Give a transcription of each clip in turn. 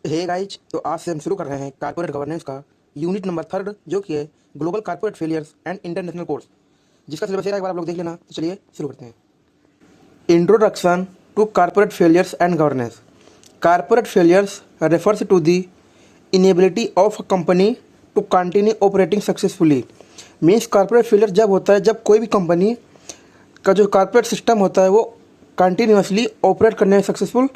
Hey guys, तो आज से हम शुरू कर रहे हैं कारपोरेट गवर्नेंस का यूनिट नंबर 3 जो कि है global corporate failures and international course, जिसका सिलेबस है। एक बार आप लोग देख लेना। तो चलिए शुरू करते हैं। Introduction to corporate failures and governance. Corporate failures refers to the inability of a company to continue operating successfully. Means corporate failure जब होता है जब कोई भी कंपनी का जो कारपोरेट सिस्टम होता है वो कंटिन्यूसली ऑपरेट करने में सक्सेसफुल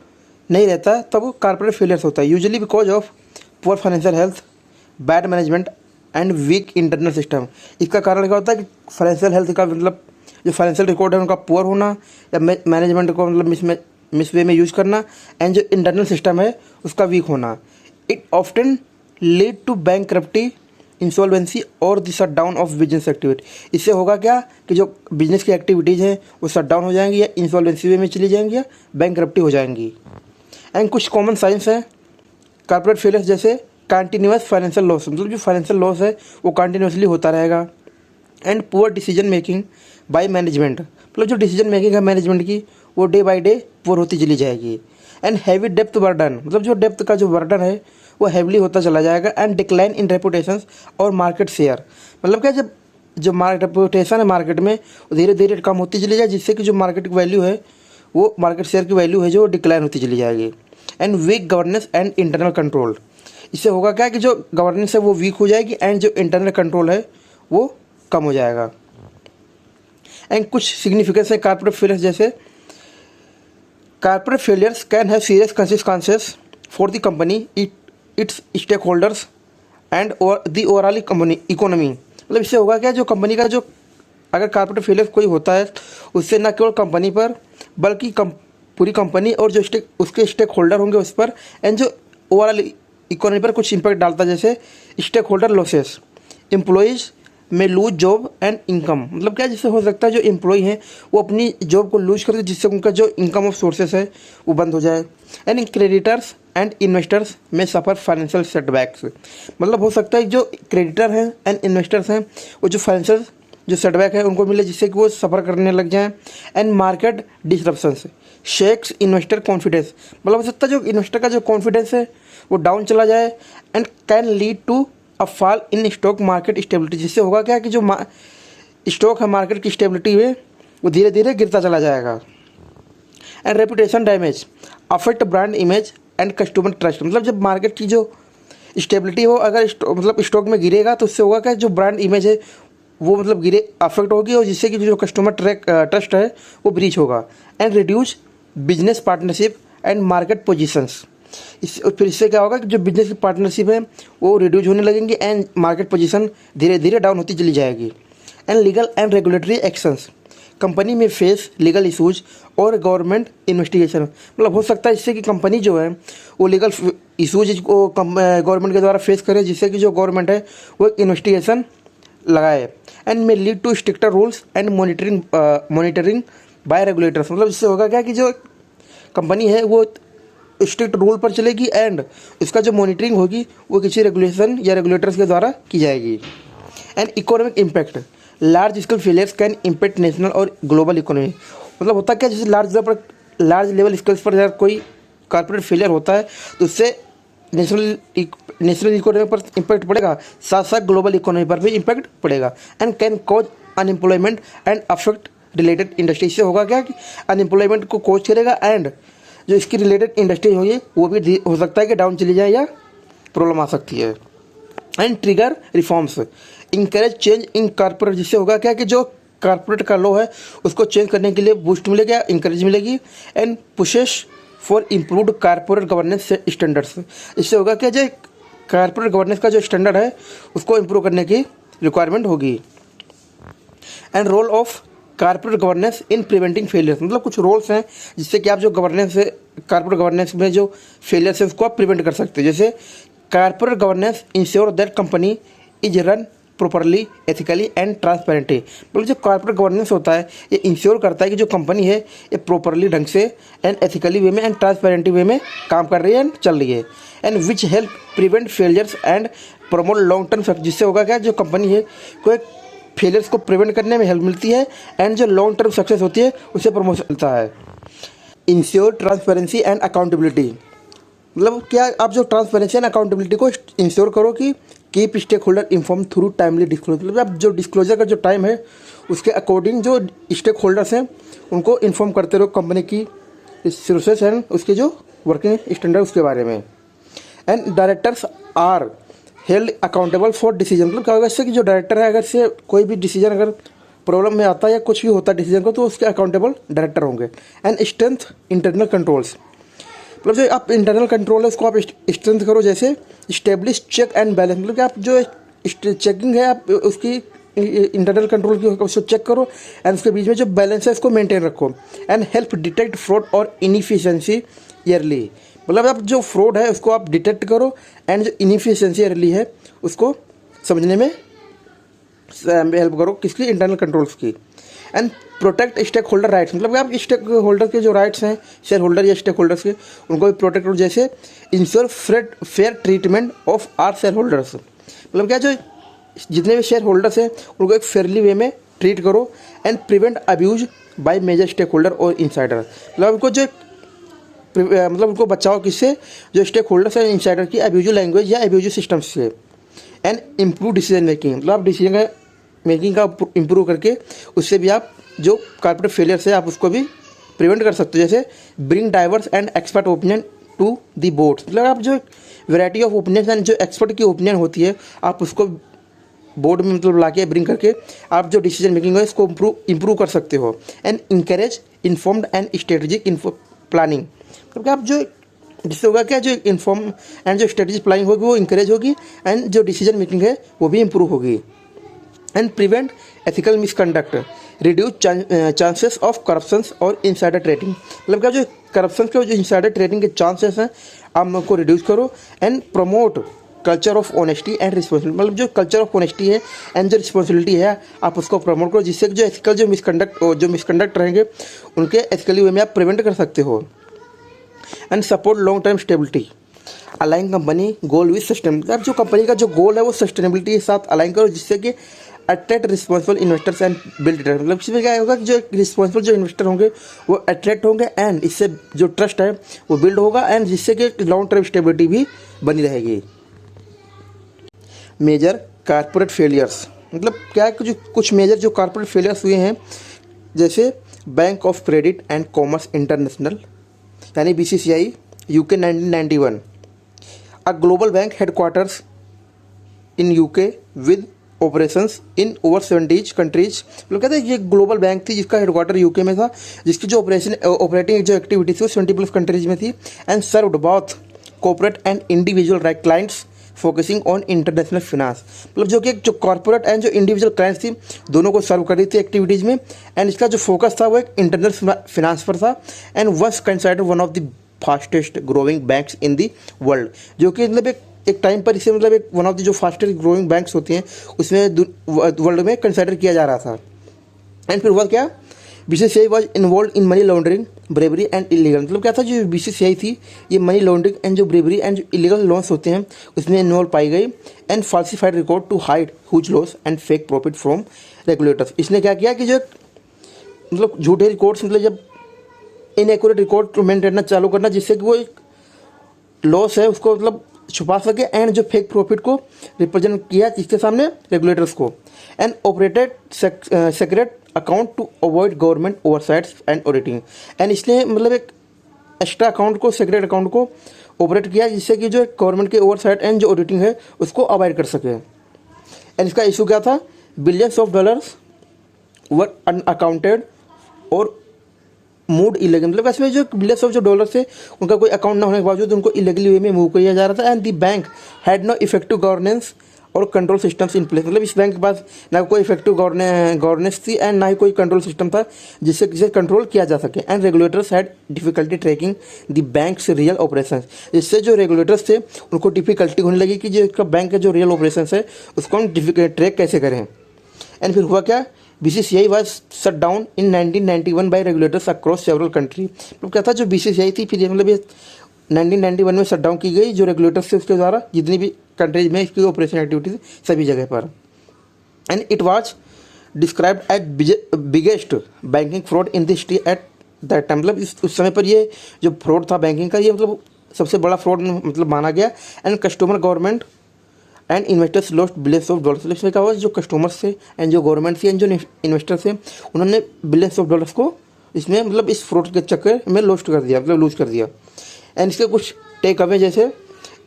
नहीं रहता है, तब वो कारपोरेट फेलियर्स होता है। Usually because of poor financial health, bad management and weak internal system. इसका कारण क्या होता है कि फाइनेंशियल हेल्थ का मतलब जो फाइनेंशियल रिकॉर्ड है उनका पुअर होना, या मैनेजमेंट को मतलब मिस वे में यूज करना, एंड जो इंटरनल सिस्टम है उसका वीक होना। It often lead to bankruptcy, insolvency और the shut down of business activity. इससे होगा क्या कि जो बिजनेस की एक्टिविटीज़ हैं वो शट डाउन हो जाएंगी, या इंसॉल्वेंसी वे में चली जाएंगी, या बैंकरप्टी हो जाएंगी। एंड कुछ कॉमन साइंस हैं कारपोरेट फेलियर्स, जैसे कंटिन्यूस फाइनेंशियल लॉस, मतलब जो फाइनेंशियल लॉस है वो कंटिन्यूसली होता रहेगा। And poor decision making by management, मतलब जो डिसीजन मेकिंग है मैनेजमेंट की वो डे बाय डे पुअर होती चली जाएगी। एंड हैवी डेप्थ बर्डन, मतलब जो डेप्थ का जो बर्डन है वो हैवली होता चला जाएगा। एंड डिक्लाइन इन रेपुटेशन और मार्केट शेयर, मतलब क्या जब जो रेपुटेशन है मार्केट में वो धीरे धीरे कम होती चली जाए, जिससे कि जो मार्केट की वैल्यू है वो मार्केट शेयर की वैल्यू है जो डिक्लाइन होती चली जाएगी। And weak governance and internal control, इससे होगा क्या कि जो गवर्नेंस है वो वीक हो जाएगी, एंड जो इंटरनल कंट्रोल है वो कम हो जाएगा। एंड कुछ सिग्निफिकेंस है कारपोरेट फेलियर्स, जैसे corporate failures can have serious consequences for the company, its stakeholders and the overall economy. मतलब इससे होगा क्या, जो कंपनी का जो अगर कारपोरेट फेलियर कोई होता है उससे न केवल कंपनी पर बल्कि पूरी कंपनी और जो उसके स्टेक होल्डर होंगे उस पर, एंड जो ओवरऑल इकोनॉमी पर कुछ इम्पैक्ट डालता है। जैसे स्टेक होल्डर लॉसेस, एम्प्लॉयज़ में लूज जॉब एंड इनकम, मतलब क्या जिससे हो सकता है जो एम्प्लॉय हैं वो अपनी जॉब को लूज कर दे, जिससे उनका जो इनकम ऑफ सोर्सेस है वो बंद हो जाए। एंड क्रेडिटर्स एंड इन्वेस्टर्स में सफ़र फाइनेंशियल सेटबैक्स, मतलब हो सकता है जो क्रेडिटर हैं एंड इन्वेस्टर्स हैं वो जो फाइनेंशियल जो सेटबैक है उनको मिले, जिससे कि वो सफ़र करने लग जाएं। And market disruptions shakes investor confidence, मतलब हो सकता है जो इन्वेस्टर का जो कॉन्फिडेंस है वो डाउन चला जाए। And can lead to a fall in stock market stability, जिससे होगा क्या कि जो स्टॉक है मार्केट की स्टेबिलिटी में वो धीरे धीरे गिरता चला जाएगा। And reputation damage affect brand image and customer trust, मतलब जब मार्केट की जो स्टेबिलिटी हो अगर मतलब स्टॉक में गिरेगा तो उससे होगा क्या जो ब्रांड इमेज है वो मतलब गिरे अफेक्ट होगी, और जिससे कि जो कस्टमर ट्रस्ट है वो ब्रीच होगा। And reduce business partnership and market positions, फिर इससे क्या होगा कि जो बिजनेस की पार्टनरशिप है वो रिड्यूस होने लगेंगी, एंड मार्केट पोजीशन धीरे धीरे डाउन होती चली जाएगी। And legal and regulatory actions, company में फेस लीगल इशूज और गवर्नमेंट इन्वेस्टिगेशन, मतलब हो सकता है इससे कि कंपनी जो है वो लीगल इशूज को गवर्नमेंट के द्वारा फेस करे, जिससे कि जो गवर्नमेंट है वो एक इन्वेस्टिगेशन लगाए। And may lead to stricter rules and monitoring by regulators, मतलब इससे होगा क्या कि जो कंपनी है वो स्ट्रिक्ट रूल पर चलेगी, एंड इसका जो मॉनिटरिंग होगी वो किसी रेगुलेशन या रेगुलेटर्स के द्वारा की जाएगी। And economic impact large scale failures can impact national और ग्लोबल इकोनॉमी, मतलब होता क्या जैसे लार्ज लेवल स्केल्स पर अगर कोई कारपोरेट फेलियर होता है तो उससे नेशनल इकोनॉमी पर इम्पैक्ट पड़ेगा, साथ साथ ग्लोबल इकोनॉमी पर भी इम्पैक्ट पड़ेगा। And can cause unemployment and affect related industry, से होगा क्या कि अनएम्प्लॉयमेंट को कॉज करेगा, एंड जो इसकी रिलेटेड इंडस्ट्री होगी वो भी हो सकता है कि डाउन चली जाए या प्रॉब्लम आ सकती है। And trigger reforms encourage change in corporate, जिससे होगा क्या कि जो कारपोरेट का लॉ है उसको चेंज करने के लिए बूस्ट मिलेगा, इंकरेज मिलेगी। And pushes for improved corporate governance standards, इससे होगा क्या जो कारपोरेट गवर्नेंस का जो स्टैंडर्ड है उसको इम्प्रूव करने की रिक्वायरमेंट होगी। And role of corporate governance in preventing failures, मतलब कुछ रोल्स हैं जिससे कि आप जो गवर्नेंस है कारपोरेट गवर्नेंस में जो फेलियर्स है उसको आप प्रिवेंट कर सकते हैं। जैसे corporate governance ensure that company is run properly, ethically and transparently, मतलब जो कारपोरेट गवर्नेंस होता है ये इंश्योर करता है कि जो कंपनी है ये प्रॉपरली ढंग से एंड एथिकली वे में एंड ट्रांसपेरेंटली वे में काम कर रही है एंड चल रही है। And which help prevent failures and promote long term success, जिससे होगा क्या जो कंपनी है कोई फेलियर्स को प्रिवेंट करने में हेल्प मिलती है, एंड जो लॉन्ग टर्म सक्सेस होती है उसे प्रमोशन मिलता है। इंश्योर ट्रांसपेरेंसी एंड अकाउंटेबिलिटी, मतलब क्या आप जो ट्रांसपेरेंसी एंड अकाउंटेबिलिटी को इंश्योर करो कि keep stakeholder inform through timely disclosure, मतलब आप जो डिस्क्लोजर का जो टाइम है उसके अकॉर्डिंग जो स्टेक होल्डर्स हैं उनको इन्फॉर्म करते रहो कंपनी की रिसोर्सेस एंड उसके जो वर्किंग स्टैंडर्ड उसके बारे में। And directors are held accountable for decision, मतलब क्या होगा इससे कि जो डायरेक्टर है अगर से कोई भी डिसीजन अगर प्रॉब्लम में आता है या कुछ भी होता है डिसीजन को तो उसके अकाउंटेबल डायरेक्टर होंगे। एंड स्ट्रेंथ इंटरनल कंट्रोल्स, मतलब जो आप इंटरनल कंट्रोल है उसको आप स्ट्रेंथ करो, जैसे स्टेब्लिश चेक एंड बैलेंस, मतलब कि आप जो चेकिंग है आप उसकी इंटरनल कंट्रोल की उसको चेक करो एंड उसके बीच में जो बैलेंस है उसको मेंटेन रखो। एंड हेल्प डिटेक्ट फ्रॉड और इनएफिशिएंसी ईयरली, मतलब आप जो फ्रॉड है उसको आप डिटेक्ट करो एंड जो इनएफिशिएंसी ईयरली है उसको समझने में हेल्प करो, किसकी, इंटरनल कंट्रोल्स की। And protect stakeholder rights, मतलब आप स्टेक होल्डर के जो राइट्स हैं शेयर होल्डर या स्टेक होल्डर्स के उनको भी प्रोटेक्ट करो, जैसे ensure fair treatment of our shareholders, मतलब क्या जो जितने भी शेयर होल्डर्स हैं उनको एक फेयरली वे में ट्रीट करो। And prevent abuse by major stakeholder और इंसाइडर, मतलब उनको जो मतलब उनको बचाओ किससे, जो स्टेक होल्डर्स हैं इंसाइडर की अब्यूजिव लैंग्वेज या अब्यूजिव सिस्टम्स से। एंड इम्प्रूव डिसीजन मेकिंग, मतलब आप डिसीजन मेकिंग का इम्प्रूव करके उससे भी आप जो कॉर्पोरेट फेलियर से आप उसको भी प्रिवेंट कर सकते हो, जैसे bring diverse and expert opinion to the board, मतलब आप जो वैरायटी ऑफ ओपिनियन एंड जो एक्सपर्ट की ओपिनियन होती है आप उसको बोर्ड में मतलब ला के ब्रिंग करके आप जो डिसीजन मेकिंग है इसको इम्प्रूव कर सकते हो। And encourage informed and strategic planning, मतलब आप जो जिससे होगा क्या, जो इन्फॉर्म एंड जो स्ट्रेटेजिक प्लानिंग होगी वो इंकरेज होगी एंड जो डिसीजन मेकिंग है वो भी इम्प्रूव होगी। And prevent ethical misconduct, reduce chances of corruption और इनसाइडर ट्रेडिंग, मतलब क्या जो करप्शन के जो इनसाइडर ट्रेडिंग के चांसेस हैं आप उनको रिड्यूस करो। And promote culture of honesty and responsibility, मतलब जो कल्चर ऑफ ऑनेस्टी है एंड जो रिस्पॉन्सिबिलिटी है आप उसको प्रमोट करो, जिससे जो एथिकल जो मिसकंडक्ट रहेंगे उनके एथिकली वे में आप प्रिवेंट कर सकते हो। And support long term stability, align company goal with sustainability, अब जो कंपनी का जो गोल है वो सस्टेनेबिलिटी के साथ अलाइन करो, जिससे कि attract responsible investors and build trust, मतलब इसमें क्या होगा कि जो रिस्पॉन्सिबल जो इन्वेस्टर होंगे वो अट्रैक्ट होंगे एंड इससे जो ट्रस्ट है वो बिल्ड होगा एंड जिससे कि लॉन्ग टर्म स्टेबिलिटी भी बनी रहेगी। मेजर कॉर्पोरेट फेलियर्स, मतलब क्या है कुछ मेजर जो कॉर्पोरेट फेलियर्स हुए हैं, जैसे bank of credit and commerce international यानी BCCI UK 1991, a global bank headquarters in UK with operations in over 70 countries, मतलब कहते हैं ये ग्लोबल बैंक थी जिसका हेडक्वार्टर UK में था, जिसकी जो ऑपरेटिंग जो एक्टिविटी थी वो 70+ कंट्रीज में थी। And served both corporate and individual clients focusing on international finance, मतलब जो कि जो कॉर्पोरेट एंड जो इंडिविजुअल क्लाइंट्स थी दोनों को सर्व कर रही थी एक्टिविटीज़ में। एंड इसका जो फोकस था वो एक इंटरनेशनल फिनांस पर था। And once considered one of the fastest growing banks in the world, जो कि मतलब एक टाइम पर इसे मतलब एक वन ऑफ द जो फास्टेस्ट ग्रोइंग बैंक्स होती हैं उसमें वर्ल्ड में कंसिडर किया जा रहा था। एंड फिर हुआ क्या, BCCI was involve in money laundering bribery and illegal, मतलब क्या था जो BCCI थी ये मनी लॉन्ड्रिंग एंड जो ब्रेवरी एंड जो इलीगल लॉन्स होते हैं उसमें इन्वॉल्व पाई गई। And falsified record to hide huge loss and fake profit from regulators, इसने क्या किया कि जो मतलब झूठे रिकॉर्ड्स मतलब जब इनएक्यूरेट रिकॉर्ड मेंटेन करना चालू करना जिससे कि वो एक लॉस है उसको मतलब छुपा सके एंड जो फेक प्रॉफिट को रिप्रेजेंट किया जिसके सामने रेगुलेटर्स को। And operated secret account to avoid government oversights and auditing, and इसने मतलब एक एक्स्ट्रा अकाउंट को सेक्रेट अकाउंट को ऑपरेट किया जिससे कि जो गवर्नमेंट के ओवरसाइट एंड जो ऑडिटिंग है उसको अवॉइड कर सके। एंड इसका इशू क्या था, billions of dollars were unaccounted और मूड इलीगल, मतलब इसमें जो बिलियंस ऑफ जो डॉलर थे उनका कोई अकाउंट ना होने के बावजूद उनको इलीगली वे में मूव किया जा रहा था। And the bank had no effective governance और कंट्रोल सिस्टम्स इन प्लेस, मतलब इस बैंक के पास ना कोई इफेक्टिव गवर्नेंस थी एंड ना ही कोई कंट्रोल सिस्टम था जिससे किसे कंट्रोल किया जा सके। And regulators had difficulty tracking the banks real operation, जिससे जो रेगुलेटर्स थे उनको डिफिकल्टी होने लगी कि जो इसका बैंक का जो रियल ऑपरेशन है उसको हम ट्रैक कैसे करें। एंड फिर हुआ क्या, BCCI was shut down in 1991 by regulators across several country, मतलब क्या था जो BCCI थी फिर मतलब ये 1991 में शट डाउन की गई जो रेगुलेटर्स थे उसके द्वारा जितनी भी कंट्रीज में इसकी ऑपरेशन एक्टिविटी थी सभी जगह पर। And it was described as biggest banking fraud in the history at that time, मतलब उस समय पर ये जो फ्रॉड था बैंकिंग का ये मतलब सबसे बड़ा फ्रॉड मतलब माना गया। And customer government and investors lost billions of dollars. इसमें क्या हुआ, जो कस्टमर्स थे एंड जो गवर्नमेंट थी एंड जो इन्वेस्टर्स थे उन्होंने बिलियंस ऑफ डॉलर्स को इसमें मतलब इस फ्रॉड के चक्कर में लॉस्ट कर दिया, मतलब लूज कर दिया। एंड इसके कुछ टेक अवे जैसे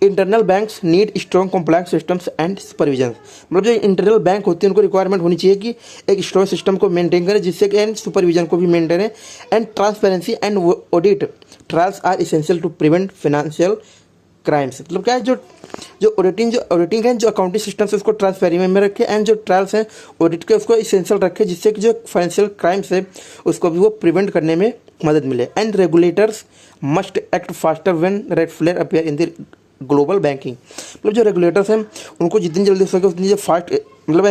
internal banks need strong compliance systems and supervision. मतलब जो इंटरनल बैंक होते हैं उनको रिक्वायरमेंट होनी चाहिए कि एक स्ट्रॉन्ग सिस्टम को मेंटेन करें जिससे कि एंड सुपरविजन को भी मेंटेन है। And transparency and audit trials are essential to prevent financial crimes. मतलब क्या है, जो ऑडिटिंग है, जो अकाउंटिंग सिस्टम्स है उसको ट्रांसपेरेंसी में रखे एंड जो ट्रायल्स हैं ऑडिट के उसको इसेंशियल रखे जिससे कि जो फाइनेंशियल क्राइम्स है उसको भी वो प्रिवेंट करने में मदद मिले। And regulators must act faster when red flag appear in the global banking. मतलब जो रेगुलेटर्स हैं उनको जितनी जल्दी हो सके उतनी फास्ट मतलब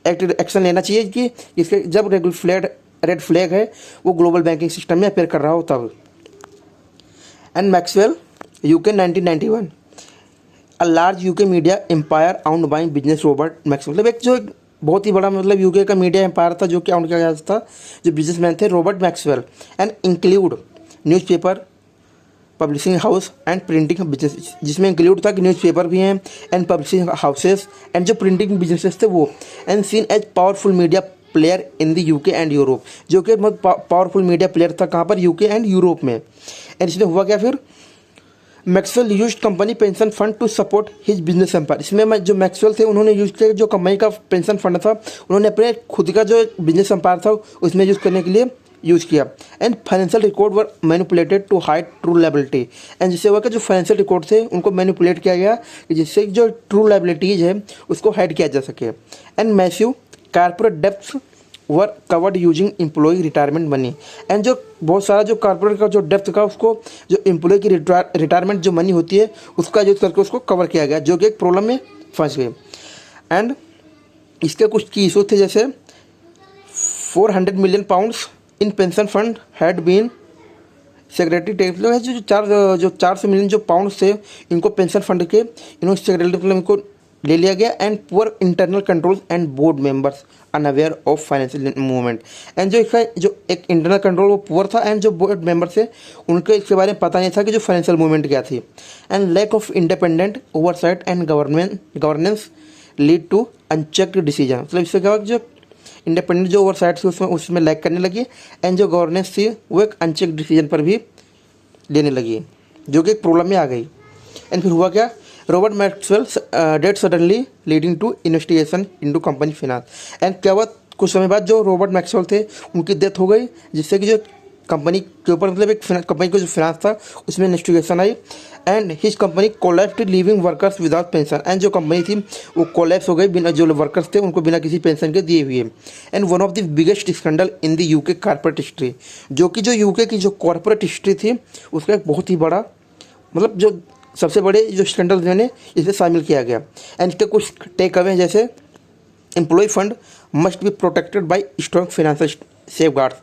एक्शन लेना चाहिए कि इसके जब रेड फ्लैग है वो ग्लोबल बैंकिंग सिस्टम में अपेयर कर रहा हो तब। And Maxwell UK 1991 a large UK media empire owned by business Robert Maxwell. मतलब एक जो बहुत ही बड़ा मतलब यूके का मीडिया एम्पायर था जो कि आउंड किया गया था जो बिजनेसमैन थे Robert Maxwell. And include newspaper publishing house and printing business, जिसमें इंक्लूड था कि न्यूज़पेपर भी हैं एंड पब्लिशिंग हाउसेस एंड जो प्रिंटिंग बिजनेसेस थे वो। And seen as powerful media player in the UK and Europe, जो कि बहुत पावरफुल मीडिया प्लेयर था कहाँ पर, यूके एंड यूरोप में। एंड इसमें हुआ क्या फिर, Maxwell use company pension fund to support his business empire. इसमें जो मैक्सवेल थे उन्होंने यूज किया जो कंपनी का पेंशन फंड था उन्होंने अपने खुद का जो बिजनेस एम्पायर था उसमें यूज़ करने के लिए यूज़ किया। And financial record were manipulated to hide true liability. And जिससे हुआ कि जो फाइनेंशियल रिकॉर्ड थे उनको मैनिपुलेट किया गया कि जिससे जो ट्रू लायबिलिटीज़ है उसको हाइड किया जा सके। And massive corporate debts were covered using employ retirement money. And जो बहुत सारा जो कॉर्पोरेट का जो डेप्थ का उसको जो एम्प्लॉय की रिटायरमेंट जो मनी होती है उसका यूज़ करके उसको कवर किया गया जो कि एक प्रॉब्लम में फंस गए। एंड इसके कुछ की इशू थे जैसे 400 million pounds in pension fund had been secretary table है जो 400 मिलियन जो पाउंड्स थे इनको पेंशन फंड के इन्होंने सेक्रेटरी टेबल इनको ले लिया गया। And poor internal controls and board members unaware of financial movement. And जो इसका जो एक इंटरनल कंट्रोल वो पुअर था एंड जो बोर्ड मेंबर्स थे उनको इसके बारे में पता नहीं था कि जो फाइनेंशियल मूवमेंट क्या थी। And lack of independent oversight and governance lead to unchecked decision. मतलब इससे क्या हुआ जो इंडिपेंडेंट जो ओवरसाइट थी उसमें लैक करने लगी एंड जो गवर्नेंस थी वो एक अनचेक डिसीजन पर भी लेने लगी जो कि एक प्रॉब्लम में आ गई। एंड फिर हुआ क्या, Robert Maxwell dead suddenly leading to investigation into company finance. एंड क्या हुआ, कुछ समय बाद जो रॉबर्ट मैक्सवेल थे उनकी डेथ हो गई जिससे कि जो कंपनी के ऊपर मतलब एक कंपनी का जो फिनांस था उसमें investigation I. And his company collapsed leaving workers without pension. And जो कंपनी थी वो कोलैप्स हो गई बिना, जो वर्कर्स थे उनको बिना किसी पेंशन के दिए हुए। And one of the biggest scandal in the UK corporate history, जो कि जो यूके की जो कॉर्पोरेट हिस्ट्री थी उसका एक बहुत ही बड़ा मतलब जो सबसे बड़े जो स्कैंडल मैंने इसे शामिल किया गया। एंड इसके कुछ टेक अवे जैसे employ fund must be protected by strong financial safeguards.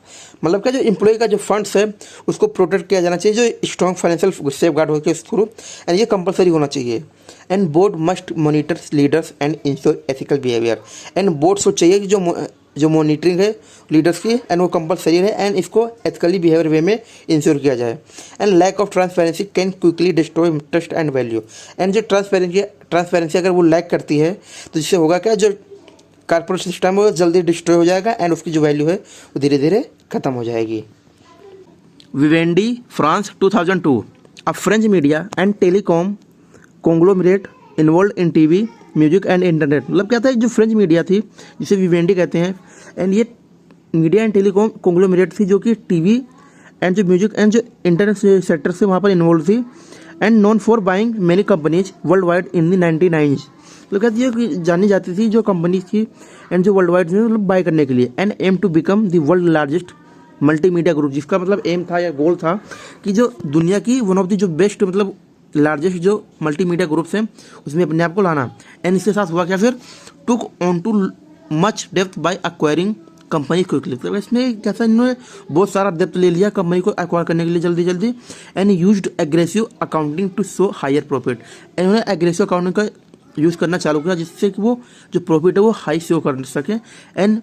मतलब क्या जो एम्प्लॉय का जो फंड्स है उसको प्रोटेक्ट किया जाना चाहिए जो स्ट्रॉन्ग फाइनेंशियल सेफ गार्ड होकर उसके थ्रू, एंड ये कंपलसरी होना चाहिए। And board must monitor leaders and ensure ethical behaviour. And board को चाहिए कि जो मॉनिटरिंग है लीडर्स की एंड वो कंपलसरी है एंड इसको एथिकली बिहेवियर वे में इंश्योर किया जाए। And lack of transparency can quickly destroy trust and value. And जो ट्रांसपेरेंसी अगर वो लैक करती है तो जिससे होगा क्या, जो कॉर्पोरेट सिस्टम है वो जल्दी डिस्ट्रॉय हो जाएगा एंड उसकी जो वैल्यू है वो धीरे धीरे खत्म हो जाएगी। Vivendi France 2002 a French media and telecom conglomerate involve in TV music and internet. मतलब क्या था, जो फ्रेंच मीडिया थी जिसे विवेंडी कहते हैं एंड ये मीडिया एंड टेलीकॉम कॉन्ग्लोमरेट थी जो कि टीवी एंड जो म्यूजिक एंड जो इंटरनेट सेक्टर से वहाँ पर इन्वॉल्व थी। And known for buying many companies world wide in the 1990s। तो कहती है कि जानी जाती थी जो कंपनी थी एंड जो वर्ल्ड वाइड मतलब बाय करने के लिए। And aim to become the world largest multimedia group, जिसका मतलब एम था या गोल था कि जो दुनिया की वन ऑफ द जो बेस्ट मतलब लार्जेस्ट जो मल्टीमीडिया ग्रुप्स हैं उसमें अपने आप को लाना। एंड इसके साथ हुआ क्या फिर, टुक ऑन टू मच डेप्थ बाय एक्वायरिंग कंपनी क्विकली। तो इसमें कैसा इन्होंने बहुत सारा डेप्थ ले लिया कंपनी को एक्वायर करने के लिए जल्दी जल्दी। And used aggressive accounting to show higher profit. इन्होंने एग्रेसिव अकाउंटिंग का यूज़ करना चालू किया जिससे कि वो जो प्रॉफिट है वो हाई शो कर सके। And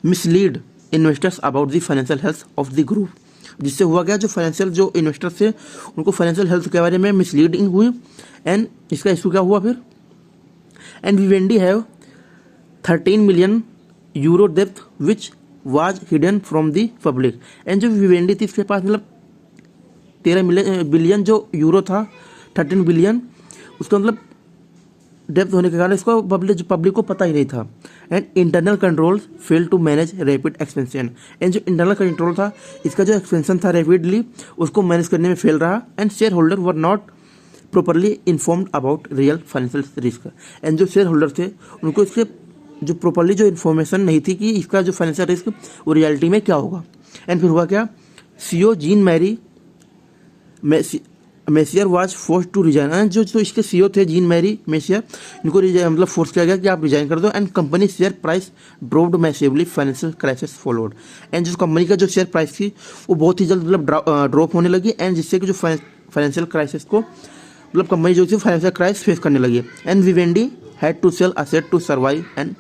mislead investors about the financial health of the group. जिससे हुआ क्या, जो फाइनेंशियल जो इन्वेस्टर्स थे उनको फाइनेंशियल हेल्थ के बारे में मिसलीडिंग हुई। एंड इसका इशू क्या हुआ फिर, and Vivendi have 13 million euro डेप्थ which was hidden from the public. And जो विवेंडी थी इसके पास मतलब 13 बिलियन जो यूरो था, 13 बिलियन, उसका मतलब डेप्थ होने के कारण इसको पब्लिक को पता ही नहीं था। And internal control fail to manage rapid expansion. And जो इंटरनल कंट्रोल था, इसका जो एक्सपेंशन था रैपिडली, उसको मैनेज करने में फेल रहा। And share holder were not properly informed about real financial risk. And जो शेयर होल्डर थे उनको इसके जो प्रॉपरली जो इन्फॉर्मेशन नहीं थी कि इसका जो फाइनेंशियल रिस्क वो रियलिटी में क्या होगा। एंड फिर हुआ क्या, CEO Jean Marie Messier was force to resign. And जो इसके सीईओ थे जीन मैरी मेसियर, इनको मतलब फोर्स किया गया कि आप रिजाइन कर दो। And company share price dropped massively, financial crisis followed. And जो कंपनी का जो शेयर प्राइस थी वो बहुत ही जल्द मतलब ड्रॉप होने लगी। एंड जिससे कि जो फाइनेंशियल क्राइसिस को मतलब कंपनी जो थी फाइनेंशियल क्राइसिस फेस करने लगी। And Vivendi had to sell asset to survive and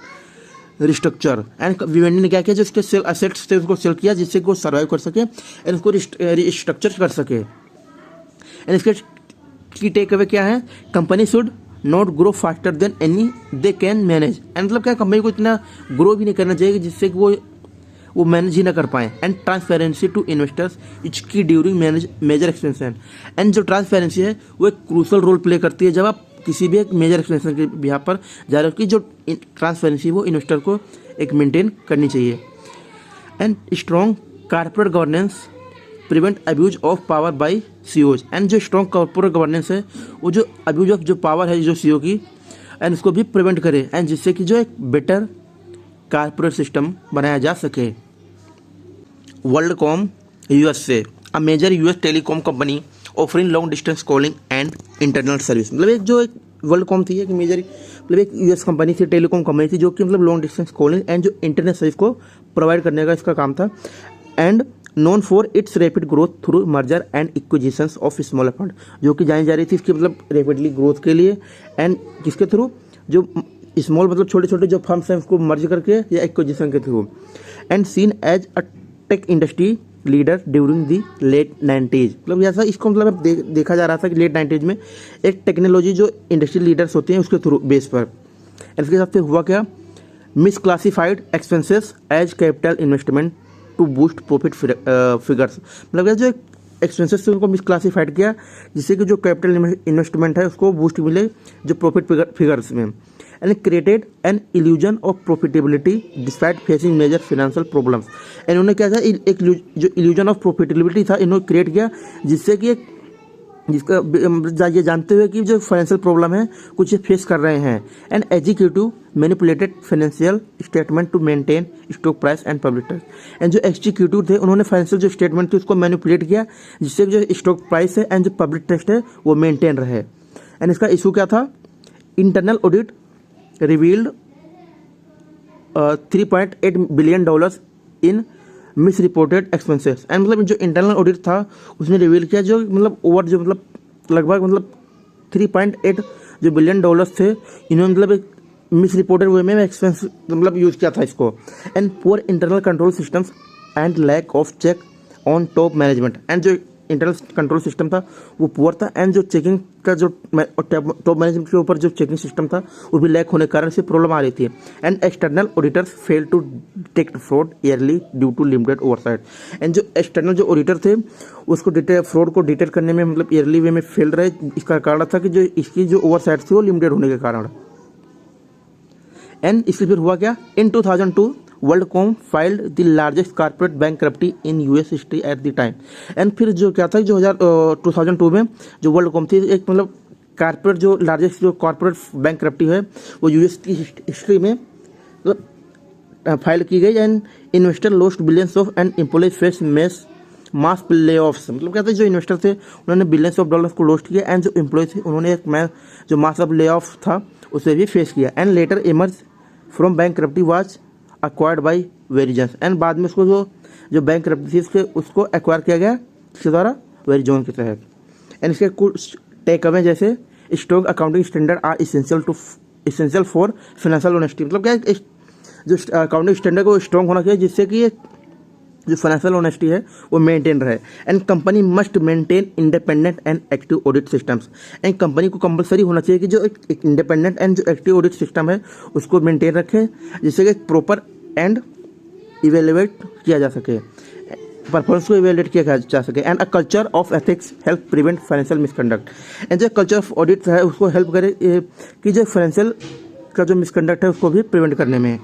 restructure. And Vivendi ने क्या किया, जो इसके सेल असेट्स थे उसको सेल किया जिससे कि वो सर्वाइव कर सके एंड उसको रिस्ट्रक्चर कर सके। एंड इसके की टेक अवे क्या है, company should not grow faster than any they can manage. And मतलब क्या, कंपनी को इतना ग्रो भी नहीं करना चाहिए जिससे कि वो मैनेज ही ना कर पाए। And transparency to investors is key during major expansion. And जो ट्रांसपेरेंसी है वो एक क्रूशल रोल प्ले करती है जब आप किसी भी एक मेजर एक्सपेंशन के बिहार पर जा रहे हो, कि जो ट्रांसपेरेंसी वो इन्वेस्टर को एक मेंटेन करनी चाहिए। And strong corporate governance prevent abuse of power bye CEOs. And जो स्ट्रॉन्ग कॉर्पोरेट गवर्नेंस है वो जो अब्यूज ऑफ जो पावर है जो सीईओ की, एंड उसको भी प्रिवेंट करे। एंड जिससे कि जो एक बेटर कॉर्पोरेट सिस्टम बनाया जा सके। WorldCom USA, a major US telecom company offering long distance calling and internet service. मतलब एक जो एक वर्ल्डकॉम थी, एक मेजर मतलब एक यूएस कंपनी थी, टेलीकॉम कंपनी थी, जो कि मतलब लॉन्ग डिस्टेंस कॉलिंग एंड जो इंटरनेट सर्विस को प्रोवाइड करने का इसका काम था। And known for its rapid growth through merger and acquisitions of smaller fund, जो कि जानी जा रही थी इसकी मतलब रैपिडली ग्रोथ के लिए। एंड किसके थ्रू, जो स्मॉल मतलब छोटे छोटे जो फर्म्स हैं उसको मर्ज करके या एक्विजिशन के थ्रू। And seen as a tech industry leader during the late 90s। मतलब ऐसा इसको मतलब देखा जा रहा था कि लेट 90s में एक टेक्नोलॉजी जो इंडस्ट्री लीडर्स होते हैं उसके थ्रू बेस पर। इसके साथ फिर हुआ क्या, misclassified expenses as capital investment to boost profit figures. मतलब जो एक्सपेंसेस थे उनको मिसक्लासिफाइड किया जिससे कि जो कैपिटल इन्वेस्टमेंट है उसको बूस्ट मिले जो प्रॉफिट फिगर्स में। And created an illusion of profitability despite facing major financial problems. इन्होंने क्या था, एक जो इल्यूजन ऑफ प्रॉफिटेबिलिटी था इन्होंने क्रिएट किया जिससे कि एक जिसका ये जानते हुए कि जो फाइनेंशियल प्रॉब्लम है कुछ फेस कर रहे हैं। And executive manipulated financial statement to maintain stock price and public trust. And जो एग्जीक्यूटिव थे उन्होंने फाइनेंशियल जो स्टेटमेंट थी उसको मैनिपुलेट किया जिससे जो स्टॉक प्राइस है एंड जो पब्लिक ट्रस्ट है वो मेंटेन रहे। एंड इसका इशू क्या था, internal audit revealed $3.8 billion in miss reported expenses. And मतलब जो इंटरनल ऑडिट था उसने रिवील किया जो मतलब ओवर जो मतलब लगभग मतलब 3.8 जो बिलियन डॉलर्स थे इन्होंने मतलब एक मिस रिपोर्टेड वे में एक्सपेंस मतलब यूज किया था इसको। And poor internal control systems and lack of check on top management. And जो इंटरनल कंट्रोल सिस्टम था वो पुअर था। एंड जो चेकिंग का जो टॉप मैनेजमेंट के ऊपर जो चेकिंग सिस्टम था वो भी लैक होने के कारण से प्रॉब्लम आ रही थी। And external auditors fail to detect fraud early due to limited oversight. And जो एक्सटर्नल जो ऑडिटर थे उसको फ्रॉड को डिटेक्ट करने में मतलब ईयरली वे में फेल रहे। इसका कारण था कि जो इसकी जो ओवरसाइट थी वो लिमिटेड होने के कारण। एंड इसलिए फिर हुआ क्या, in 2002 WorldCom filed the largest corporate bankruptcy in US history at the time. And फिर जो क्या था, जो 2002 में जो वर्ल्डकॉम थी एक मतलब कॉर्पोरेट जो लार्जेस्ट जो कॉर्पोरेट बैंकरप्टी है वो यूएस की हिस्ट्री में मतलब फाइल की गई। And investor lost billions of and employees face mass layoffs. मतलब क्या था, जो इन्वेस्टर थे उन्होंने बिलियंस ऑफ डॉलर्स को लॉस्ट किया। एंड जो एम्प्लॉय थे उन्होंने एक जो मास ऑफ ले ऑफ था उसे भी फेस किया। And later emerge from bankruptcy was acquired by Verizons. And बाद में उसको जो बैंकरप्टी थी उसको एक्वायर किया गया किसके द्वारा, वेरिजॉन के तहत। एंड इसके कुछ टेक अवे जैसे strong accounting standard are essential for financial honesty. मतलब क्या जो अकाउंटिंग स्टैंडर्ड को स्ट्रॉन्ग होना चाहिए जिससे कि जो फाइनेंशियल ऑनेस्टी है वो मेंटेन रहे। And company must maintain independent and active audit systems. And company को कंपलसरी होना चाहिए कि जो एक इंडिपेंडेंट एंड जो एक्टिव ऑडिट सिस्टम है उसको मेंटेन रखें, जिससे कि प्रॉपर एंड इवेल्युएट किया जा सके, परफॉर्मेंस को इवेल्युएट किया जा सके। And a culture of ethics help prevent financial misconduct. And जो कल्चर ऑफ ऑडिट है उसको हेल्प करे कि जो फाइनेंशियल का जो मिसकंडक्ट है उसको भी प्रिवेंट करने में।